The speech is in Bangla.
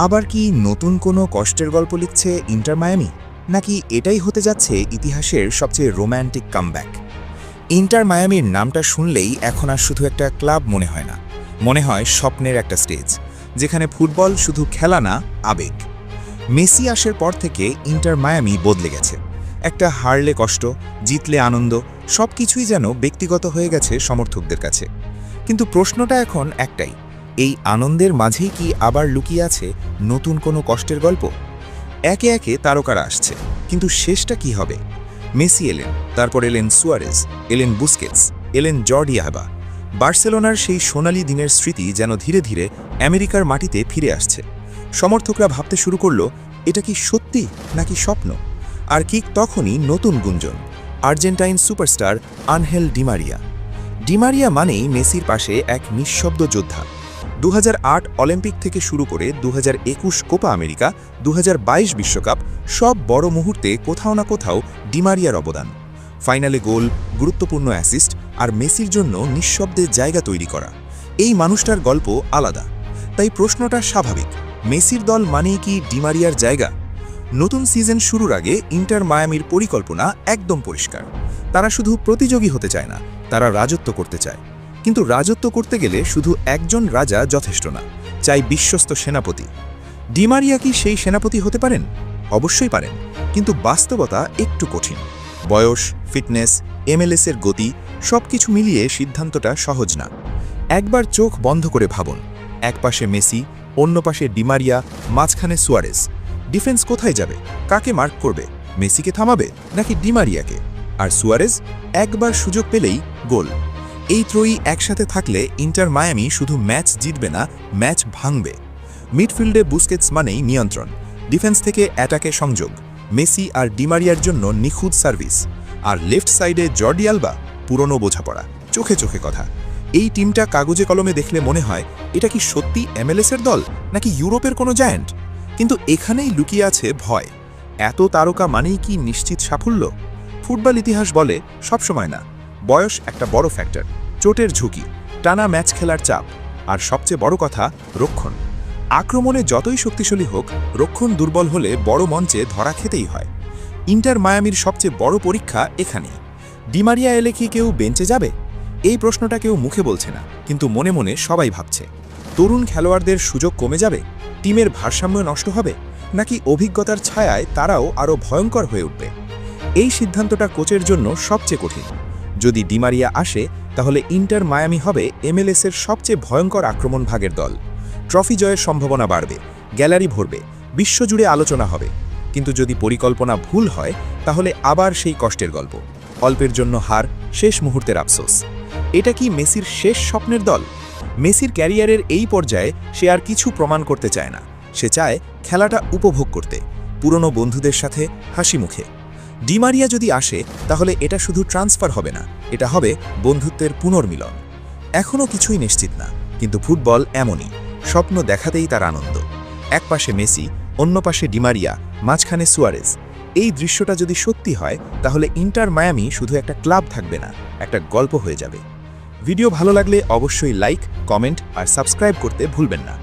আবার কি নতুন কোনো কষ্টের গল্প লিখছে ইন্টার মায়ামি, নাকি এটাই হতে যাচ্ছে ইতিহাসের সবচেয়ে রোম্যান্টিক কামব্যাক? ইন্টার মায়ামির নামটা শুনলেই এখন আর শুধু একটা ক্লাব মনে হয় না, মনে হয় স্বপ্নের একটা স্টেজ, যেখানে ফুটবল শুধু খেলা না, আবেগ। মেসি আসার পর থেকে ইন্টার মায়ামি বদলে গেছে। একটা হারলে কষ্ট, জিতলে আনন্দ, সব কিছুই যেন ব্যক্তিগত হয়ে গেছে সমর্থকদের কাছে। কিন্তু প্রশ্নটা এখন একটাই, এই আনন্দের মাঝেই কি আবার লুকিয়ে আছে নতুন কোনো কষ্টের গল্প? একে একে তারকারা আসছে, কিন্তু শেষটা কি হবে? মেসি এলেন, তারপর এলেন সুয়ারেজ, এলেন বুস্কেটস, এলেন জর্ডি আলবা। বার্সেলোনার সেই সোনালি দিনের স্মৃতি যেন ধীরে ধীরে আমেরিকার মাটিতে ফিরে আসছে। সমর্থকরা ভাবতে শুরু করল, এটা কি সত্যি নাকি স্বপ্ন? আর ঠিক তখনই নতুন গুঞ্জন, Argentine superstar Angel Di Maria. Di Maria মানেই মেসির পাশে এক নিঃশব্দ যোদ্ধা। 2008 অলিম্পিক থেকে শুরু করে 2021 কোপা আমেরিকা, 2022 বিশ্বকাপ, সব বড় মুহূর্তে কোথাও না কোথাও ডিমারিয়ার অবদান। ফাইনালে গোল, গুরুত্বপূর্ণ অ্যাসিস্ট আর মেসির জন্য নিঃশব্দে জায়গা তৈরি করা, এই মানুষটার গল্প আলাদা। তাই প্রশ্নটা স্বাভাবিক, মেসির দল মানেই কি ডিমারিয়ার জায়গা? নতুন সিজন শুরুর আগে ইন্টার মায়ামির পরিকল্পনা একদম পরিষ্কার। তারা শুধু প্রতিযোগী হতে চায় না, তারা রাজত্ব করতে চায়। কিন্তু রাজত্ব করতে গেলে শুধু একজন রাজা যথেষ্ট না, চাই বিশ্বস্ত সেনাপতি। ডিমারিয়া কি সেই সেনাপতি হতে পারেন? অবশ্যই পারেন, কিন্তু বাস্তবতা একটু কঠিন। বয়স, ফিটনেস, এমএলএসের গতি, সবকিছু মিলিয়ে সিদ্ধান্তটা সহজ না। একবার চোখ বন্ধ করে ভাবুন, এক পাশে মেসি, অন্য পাশে ডিমারিয়া, মাঝখানে সুয়ারেজ। ডিফেন্স কোথায় যাবে? কাকে মার্ক করবে? মেসিকে থামাবে নাকি ডিমারিয়াকে? আর সুয়ারেজ একবার সুযোগ পেলেই গোল। এই ত্রয়ী একসাথে থাকলে ইন্টার মায়ামি শুধু ম্যাচ জিতবে না, ম্যাচ ভাঙবে। মিডফিল্ডে বুস্কেটস মানেই নিয়ন্ত্রণ, ডিফেন্স থেকে অ্যাটাকে সংযোগ, মেসি আর ডিমারিয়ার জন্য নিখুঁত সার্ভিস। আর লেফট সাইডে জর্ডি আলবা, পুরনো বোঝাপড়া, চোখে চোখে কথা। এই টিমটা কাগজে কলমে দেখলে মনে হয়, এটা কি সত্যি এমএলএসের দল নাকি ইউরোপের কোনো জায়ান্ট? কিন্তু এখানেই লুকিয়ে আছে ভয়। এত তারকা মানেই কি নিশ্চিত সাফল্য? ফুটবল ইতিহাস বলে সবসময় না। বয়স একটা বড় ফ্যাক্টর, চোটের ঝুঁকি, টানা ম্যাচ খেলার চাপ, আর সবচেয়ে বড় কথা রক্ষণ। আক্রমণে যতই শক্তিশালী হোক, রক্ষণ দুর্বল হলে বড় মঞ্চে ধরা খেতেই হয়। ইন্টার মায়ামির সবচেয়ে বড় পরীক্ষা এখানেই। ডিমারিয়া এলে কি কেউ বেঞ্চে যাবে? এই প্রশ্নটা কেউ মুখে বলছে না, কিন্তু মনে মনে সবাই ভাবছে। তরুণ খেলোয়াড়দের সুযোগ কমে যাবে? টিমের ভারসাম্য নষ্ট হবে? নাকি অভিজ্ঞতার ছায়ায় তারাও আরও ভয়ঙ্কর হয়ে উঠবে? এই সিদ্ধান্তটা কোচের জন্য সবচেয়ে কঠিন। যদি ডিমারিয়া আসে, তাহলে ইন্টার মায়ামি হবে এমএলএসের সবচেয়ে ভয়ঙ্কর আক্রমণ ভাগের দল। ট্রফি জয়ের সম্ভাবনা বাড়বে, গ্যালারি ভরবে, বিশ্বজুড়ে আলোচনা হবে। কিন্তু যদি পরিকল্পনা ভুল হয়, তাহলে আবার সেই কষ্টের গল্প, অল্পের জন্য হার, শেষ মুহূর্তের আফসোস। এটা কি মেসির শেষ স্বপ্নের দল? মেসির ক্যারিয়ারের এই পর্যায়ে সে আর কিছু প্রমাণ করতে চায় না। সে চায় খেলাটা উপভোগ করতে, পুরনো বন্ধুদের সাথে হাসি মুখে। ডিমারিয়া যদি আসে, তাহলে এটা শুধু ট্রান্সফার হবে না, এটা হবে বন্ধুত্বের পুনর্মিলন। এখনও কিছুই নিশ্চিত না, কিন্তু ফুটবল এমনই, স্বপ্ন দেখাতেই তার আনন্দ। এক পাশে মেসি, অন্য পাশে ডিমারিয়া, মাঝখানে সুয়ারেজ। এই দৃশ্যটা যদি সত্যি হয়, তাহলে ইন্টার মায়ামি শুধু একটা ক্লাব থাকবে না, একটা গল্প হয়ে যাবে। ভিডিও ভালো লাগলে অবশ্যই লাইক, কমেন্ট আর সাবস্ক্রাইব করতে ভুলবেন না।